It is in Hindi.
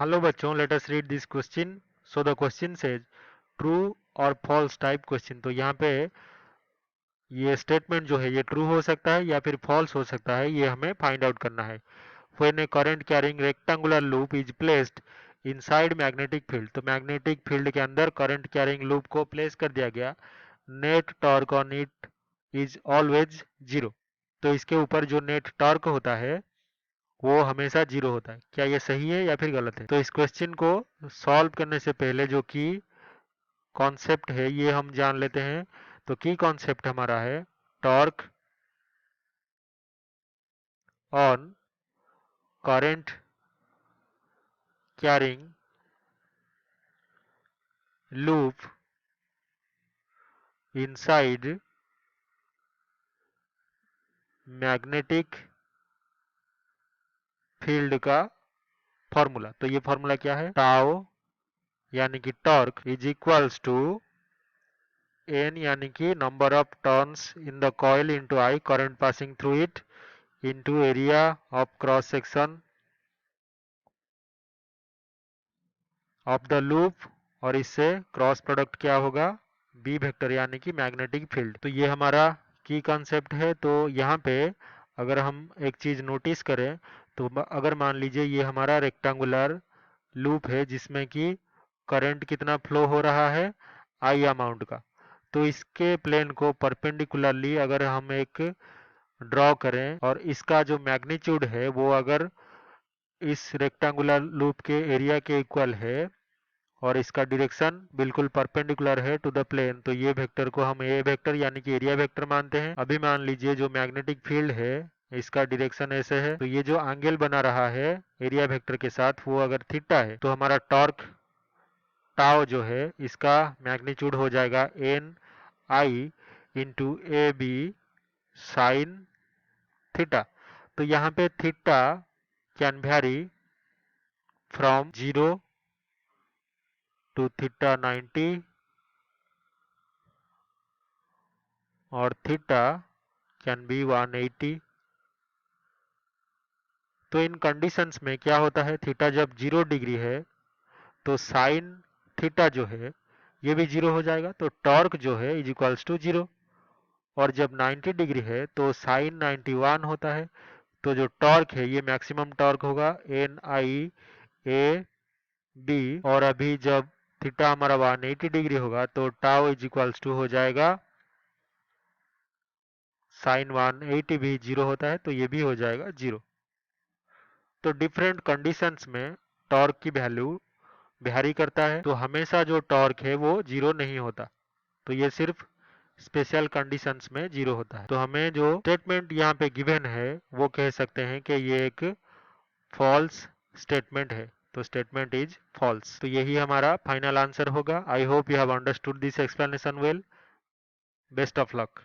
Hello बच्चों, let us read this question. So the question says true or false type question. तो यहाँ पे ये स्टेटमेंट जो है ये ट्रू हो सकता है या फिर फॉल्स हो सकता है, ये हमें फाइंड आउट करना है. When a current carrying rectangular loop is placed inside magnetic field, तो मैग्नेटिक फील्ड के अंदर करंट कैरिंग लूप को प्लेस कर दिया गया. Net torque on it is always zero. तो इसके ऊपर जो नेट टॉर्क होता है वो हमेशा जीरो होता है. क्या ये सही है या फिर गलत है? तो इस क्वेश्चन को सॉल्व करने से पहले जो की कॉन्सेप्ट है ये हम जान लेते हैं. तो की कॉन्सेप्ट हमारा है torque on current carrying loop inside magnetic field का फॉर्मूला. तो ये फॉर्मूला क्या है? टाउ यानी कि torque is equals to N यानी कि number of turns in the coil into I current passing through it into area of cross section of the loop. और इससे क्रॉस प्रोडक्ट क्या होगा? बी वेक्टर यानी कि मैग्नेटिक फील्ड. तो ये हमारा की कॉन्सेप्ट है. तो यहाँ पे अगर हम एक चीज नोटिस करें तो अगर मान लीजिए ये हमारा रेक्टेंगुलर लूप है जिसमें कि करंट कितना फ्लो हो रहा है? आई अमाउंट का. तो इसके प्लेन को परपेंडिकुलरली अगर हम एक ड्रॉ करें और इसका जो मैग्नीट्यूड है वो अगर इस रेक्टेंगुलर लूप के एरिया के इक्वल है और इसका डायरेक्शन बिल्कुल परपेंडिकुलर है टू द प्लेन, तो ये वेक्टर को हम ए वेक्टर यानी कि एरिया वेक्टर मानते हैं. अभी मान लीजिए जो मैग्नेटिक फील्ड है इसका डायरेक्शन ऐसे है, तो ये जो एंगल बना रहा है एरिया वेक्टर के साथ वो अगर थीटा है तो हमारा टॉर्क टाउ जो है इसका मैग्नीट्यूड हो जाएगा N I into A B sine theta. तो यहाँ पे theta can vary from 0 to theta 90 और थीटा कैन बी 180. तो इन कंडीशंस में क्या होता है? थीटा जब 0 डिग्री है तो साइन थीटा जो है ये भी 0 हो जाएगा, तो टॉर्क जो है इज इक्वल्स टू 0. और जब 90 डिग्री है तो साइन 91 होता है, तो जो टॉर्क है ये मैक्सिमम टॉर्क होगा एन आई ए बी. और अभी जब थीटा हमारा 180 डिग्री होगा तो टाउ इज इक्वल्स टू हो जाएगा साइन 180 भी 0 होता है तो ये भी हो जाएगा 0. तो डिफरेंट कंडीशंस में टॉर्क की वैल्यू वेरी करता है, तो हमेशा जो टॉर्क है वो 0 नहीं होता. तो ये सिर्फ स्पेशल कंडीशंस में 0 होता है. तो हमें जो स्टेटमेंट यहाँ पे गिवन है वो कह सकते हैं कि ये एक फॉल्स स्टेटमेंट है. तो स्टेटमेंट इज फॉल्स. तो यही हमारा फाइनल आंसर होगा. I hope you have understood this explanation well. Best of luck.